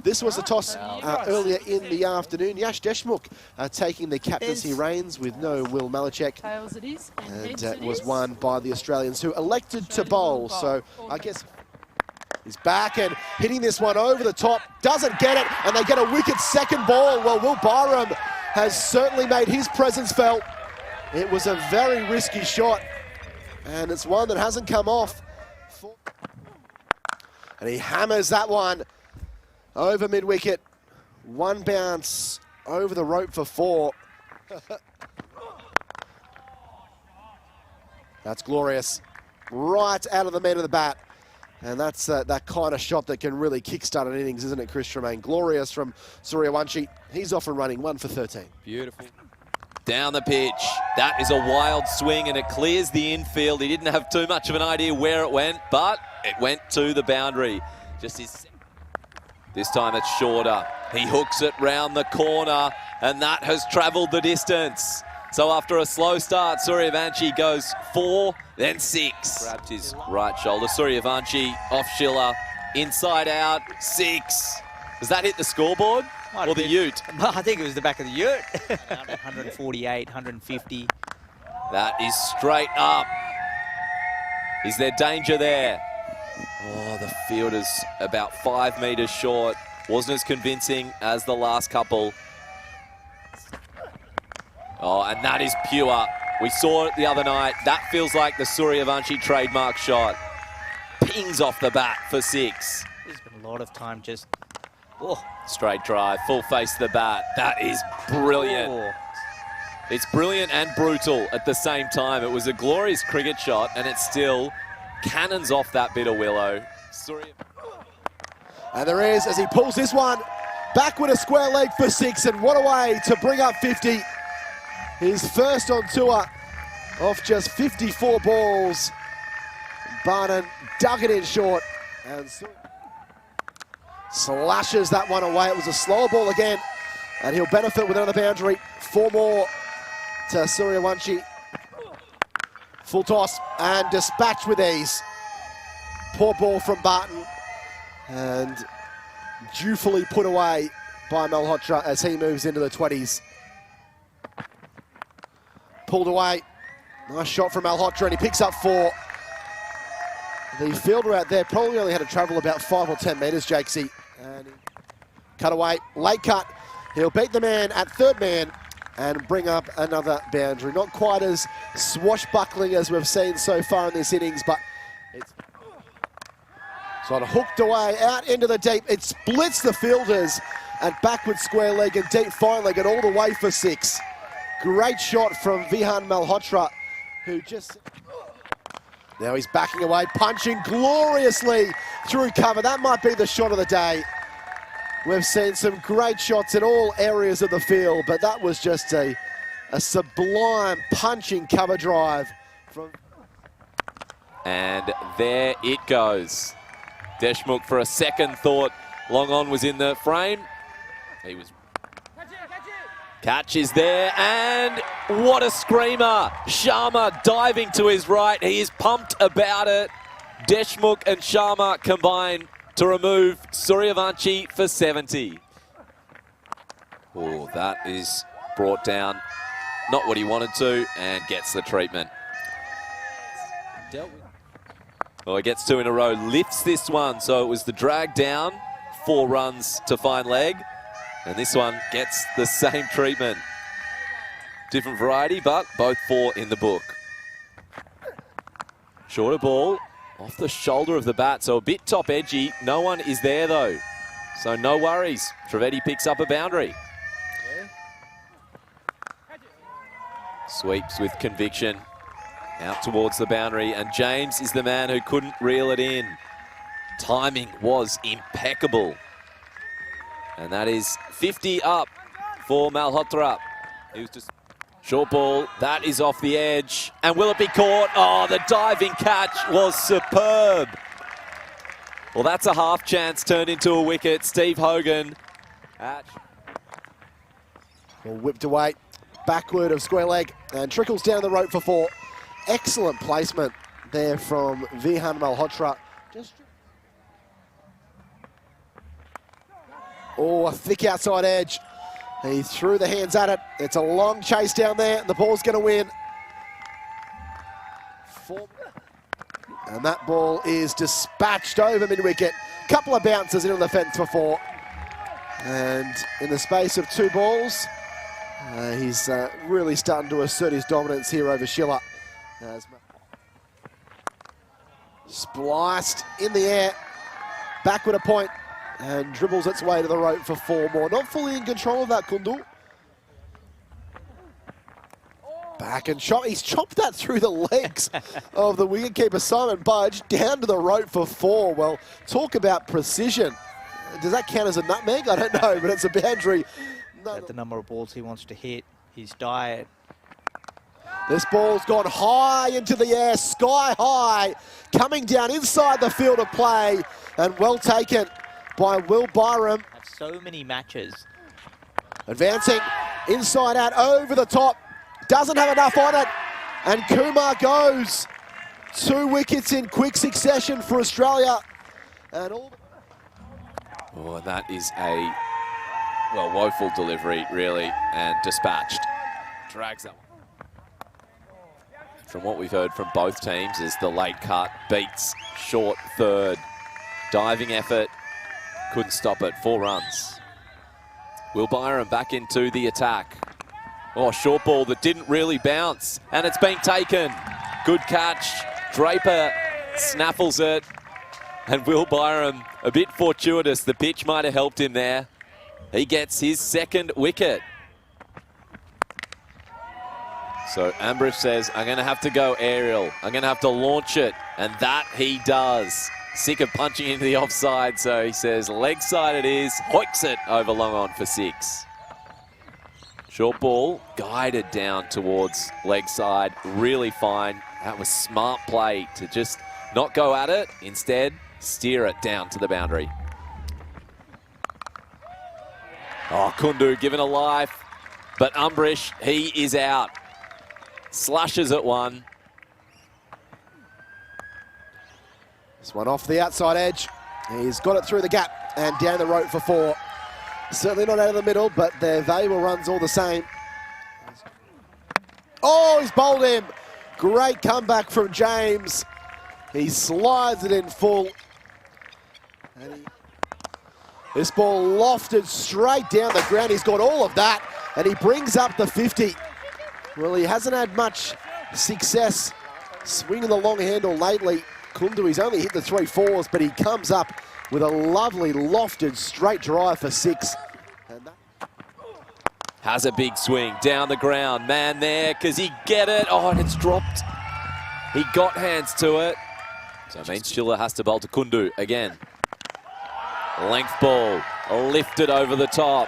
This was a toss earlier in the afternoon. Yash Deshmukh taking the captaincy reins with no Will Malachek. And it was won by the Australians who elected to bowl. So I guess he's back and hitting this one over the top. Doesn't get it, and they get a wicked second ball. Well, Will Byram has certainly made his presence felt. It was a very risky shot, and it's one that hasn't come off. And he hammers that one over mid-wicket. One bounce over the rope for 4. That's glorious. Right out of the middle of the bat. And that's that kind of shot that can really kickstart an innings, isn't it, Chris Tremaine? Glorious from Suryavanshi. He's off and running, 1 for 13. Beautiful. Down the pitch. That is a wild swing, and it clears the infield. He didn't have too much of an idea where it went, but it went to the boundary. Just his... This time it's shorter. He hooks it round the corner, and that has travelled the distance. So after a slow start, Suryavanshi goes 4, then 6. Grabbed his right shoulder. Suryavanshi off Schiller, inside out, 6. Does that hit the scoreboard or the ute? I think it was the back of the ute. 148, 150. That is straight up. Is there danger there? Oh, the fielder's about 5 metres short. Wasn't as convincing as the last couple. Oh, and that is pure. We saw it the other night. That feels like the Suryavanshi trademark shot. Pings off the bat for 6. There's been a lot of time just... Oh. Straight drive, full face to the bat. That is brilliant. Oh. It's brilliant and brutal at the same time. It was a glorious cricket shot, and it still cannons off that bit of willow. And there is, as he pulls this one back with a square leg for 6, and what a way to bring up 50. His first on tour off just 54 balls. Barton dug it in short and slashes that one away. It was a slower ball again, and he'll benefit with another boundary. 4 more to Suryavanshi. Full toss and dispatch with ease. Poor ball from Barton, and dutifully put away by Malhotra as he moves into the 20s. Pulled away. Nice shot from Malhotra, and he picks up 4. The fielder out there probably only had to travel about 5 or 10 metres, Jakesy. And cut away, late cut. He'll beat the man at third man and bring up another boundary. Not quite as swashbuckling as we've seen so far in this innings, but it's sort of hooked away out into the deep. It splits the fielders at backward square leg and deep fine leg and all the way for 6. Great shot from Vihan Malhotra, who just... Now he's backing away, punching gloriously through cover. That might be the shot of the day. We've seen some great shots in all areas of the field, but that was just a sublime punching cover drive. And there it goes. Deshmukh for a second thought. Long on was in the frame. He was... Catch is there, and what a screamer. Sharma diving to his right. He is pumped about it. Deshmukh and Sharma combine to remove Suryavanshi for 70. Oh, that is brought down. Not what he wanted to, and gets the treatment. Well, he gets 2 in a row, lifts this one. So it was the drag down, 4 runs to fine leg. And this one gets the same treatment. Different variety, but both 4 in the book. Shorter ball off the shoulder of the bat, so a bit top edgy. No one is there though, so no worries. Trivedi picks up a boundary. Sweeps with conviction out towards the boundary, and James is the man who couldn't reel it in. Timing was impeccable. And that is 50 up for Malhotra. He was just short ball. That is off the edge. And will it be caught? Oh, the diving catch was superb. Well, that's a half chance turned into a wicket. Steve Hogan. Well, whipped away, backward of square leg, and trickles down the rope for 4. Excellent placement there from Vihan Malhotra. Oh, a thick outside edge. He threw the hands at it. It's a long chase down there, and the ball's going to win. And that ball is dispatched over mid-wicket. Couple of bounces into the fence for 4. And in the space of 2 balls, he's really starting to assert his dominance here over Schiller. Spliced in the air, backward a point, and dribbles its way to the rope for 4 more. Not fully in control of that, Kundu. Back and chop. He's chopped that through the legs of the wicketkeeper, Simon Budge, down to the rope for 4. Well, talk about precision. Does that count as a nutmeg? I don't know, but it's a boundary. At the number of balls he wants to hit, his diet. This ball's gone high into the air, sky high, coming down inside the field of play, and well taken by Will Byram. Have so many matches. Advancing inside out over the top. Doesn't have enough on it, and Kumar goes. 2 wickets in quick succession for Australia. And all. Oh, that is a, well, woeful delivery, really, and dispatched. Drags that one. From what we've heard from both teams is the late cut beats short third. Diving effort, couldn't stop it. 4 runs. Will Byram back into the attack. Oh, short ball that didn't really bounce, and it's been taken. Good catch. Draper snaffles it, and Will Byram, a bit fortuitous. The pitch might have helped him there. He gets his 2nd wicket. So Ambrish says, I'm going to have to go aerial. I'm going to have to launch it, and that he does. Sick of punching into the offside, so he says, leg side it is. Hoiks it over long on for 6. Short ball guided down towards leg side, really fine. That was smart play to just not go at it, instead steer it down to the boundary. Oh, Kundu given a life, but Umbrish, he is out. Slushes at 1. This one off the outside edge. He's got it through the gap and down the rope for 4. Certainly not out of the middle, but they're valuable runs all the same. Oh, he's bowled him. Great comeback from James. He slides it in full. And this ball lofted straight down the ground. He's got all of that, and he brings up the 50. Well, he hasn't had much success swinging the long handle lately. Kundu, he's only hit the 3 4s, but he comes up with a lovely lofted straight drive for 6. And has a big swing down the ground. Man there, because he get it. Oh, and it's dropped. He got hands to it. So it means Schiller has to bowl to Kundu again. Length ball, lifted over the top,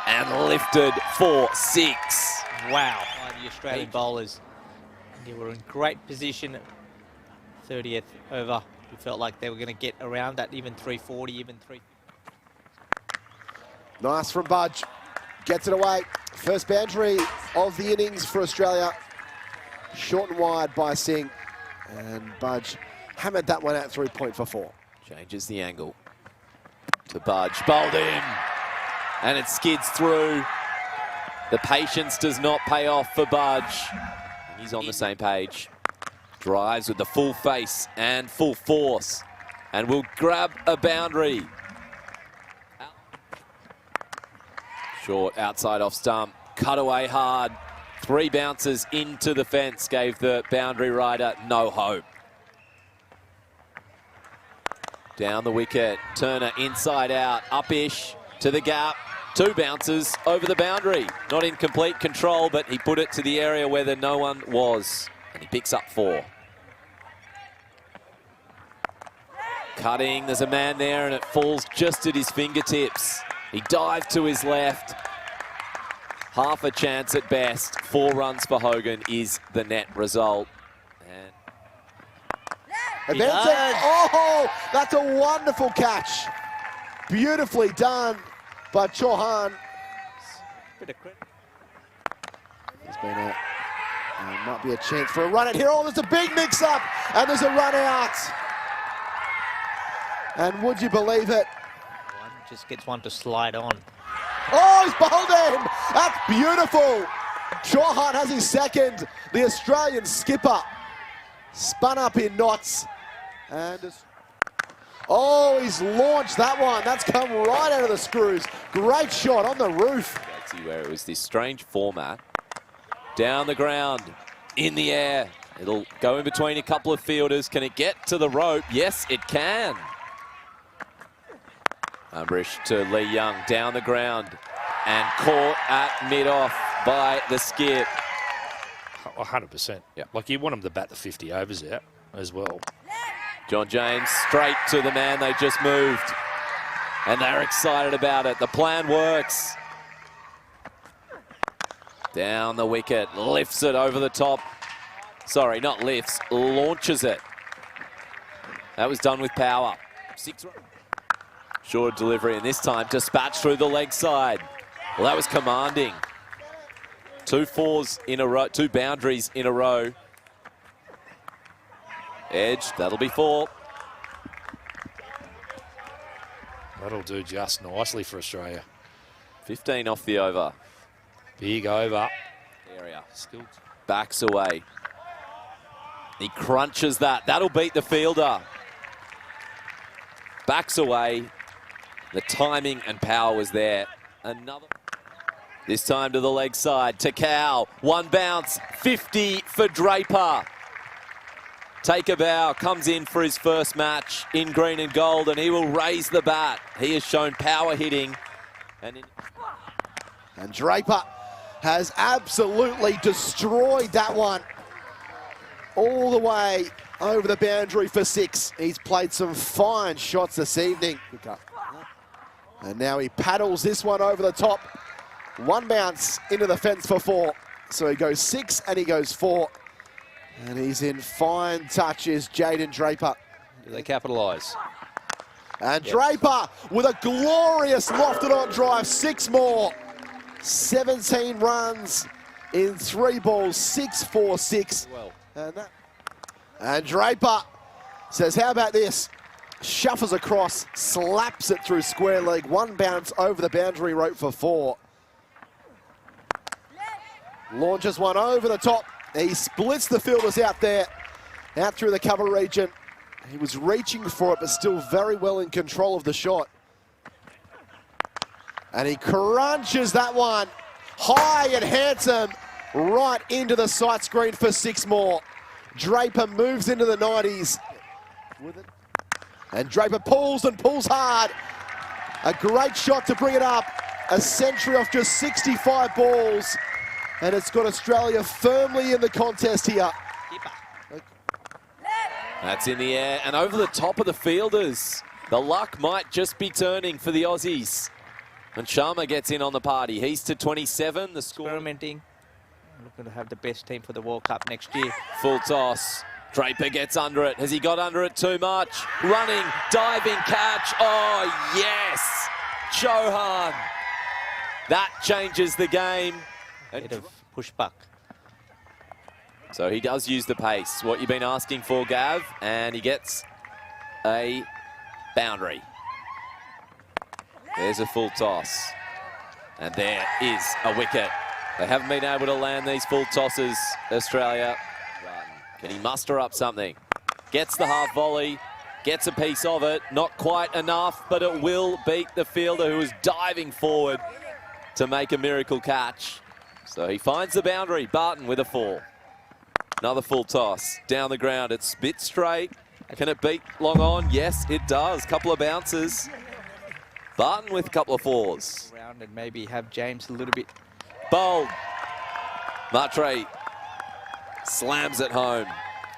and lifted for 6. Wow. The Australian bowlers, they were in great position. 30th over. We felt like they were going to get around that, even 340, even 3. Nice from Budge. Gets it away. First boundary of the innings for Australia. Short and wide by Singh. And Budge hammered that one out through point for 4. Changes the angle to Budge. Bowled in. And it skids through. The patience does not pay off for Budge. He's on the same page. Drives with the full face and full force. And will grab a boundary. Short outside off stump. Cut away hard. 3 bounces into the fence gave the boundary rider no hope. Down the wicket. Turner inside out. Up-ish to the gap. 2 bounces over the boundary. Not in complete control, but he put it to the area where no one was. And he picks up 4. Cutting, there's a man there, and it falls just at his fingertips. He dived to his left. Half a chance at best. 4 runs for Hogan is the net result. And advancing. Oh, that's a wonderful catch. Beautifully done by Chauhan. Bit of credit. There's been might be a chance for a run out here. Oh, there's a big mix-up, and there's a run out. And would you believe it? Just gets one to slide on. Oh, he's bowled him! That's beautiful! Chauhan has his second. The Australian skipper spun up in knots. And oh, he's launched that one. That's come right out of the screws. Great shot on the roof. See where it was this strange format. Down the ground, in the air. It'll go in between a couple of fielders. Can it get to the rope? Yes, it can. Umbrish to Lee Young, down the ground, and caught at mid-off by the skip. 100%. Yeah. Like, you want them to bat the 50 overs out as well. John James straight to the man they just moved. And they're excited about it. The plan works. Down the wicket, lifts it over the top. Sorry, not lifts, launches it. That was done with power. 6 runs. Short delivery, and this time dispatched through the leg side. Well, that was commanding. 2 fours in a row, 2 boundaries in a row. Edge, that'll be 4. That'll do just nicely for Australia. 15 off the over. Big over. Area. Still. Backs away. He crunches that. That'll beat the fielder. Backs away. The timing and power was there. Another. This time to the leg side. To Cow. 1 bounce. 50 for Draper. Take a bow. Comes in for his first match in green and gold, and he will raise the bat. He has shown power hitting. And Draper has absolutely destroyed that one. All the way over the boundary for 6. He's played some fine shots this evening. And now he paddles this one over the top. 1 bounce into the fence for 4. So he goes 6 and he goes 4. And he's in fine touches, Jaden Draper. do they capitalise? And Draper with a glorious lofted on drive. 6 more. 17 runs in 3 balls. 6 for 6. Well. And Draper says, how about this? Shuffles across, slaps it through square leg. 1 bounce over the boundary rope for 4. Launches one over the top. He splits the fielders out there, out through the cover region. He was reaching for it, but still very well in control of the shot. And he crunches that one high and handsome right into the sight screen for 6 more. Draper moves into the 90s. And Draper pulls and pulls hard. A great shot to bring it up. A century off just 65 balls. And it's got Australia firmly in the contest here. That's in the air and over the top of the fielders. The luck might just be turning for the Aussies. And Sharma gets in on the party. He's to 27. The score. Experimenting. Looking to have the best team for the World Cup next year. Full toss. Draper gets under it. Has he got under it too much? Running, diving catch. Oh, yes. Chauhan. That changes the game. Bit of pushback. So he does use the pace. What you've been asking for, Gav. And he gets a boundary. There's a full toss. And there is a wicket. They haven't been able to land these full tosses, Australia. Can he muster up something? Gets the half volley, gets a piece of it. Not quite enough, but it will beat the fielder who is diving forward to make a miracle catch. So he finds the boundary. Barton with a 4. Another full toss. Down the ground. It's a bit straight. Can it beat long on? Yes, it does. Couple of bounces. Barton with a couple of 4s. Around and maybe have James a little bit. Bold. Matre slams it home.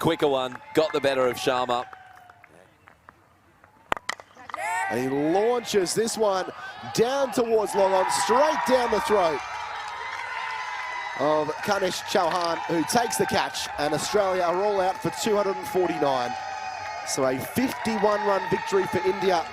Quicker one. Got the better of Sharma. And he launches this one down towards long on, straight down the throat of Kanish Chauhan, who takes the catch. And Australia are all out for 249. So a 51-run victory for India.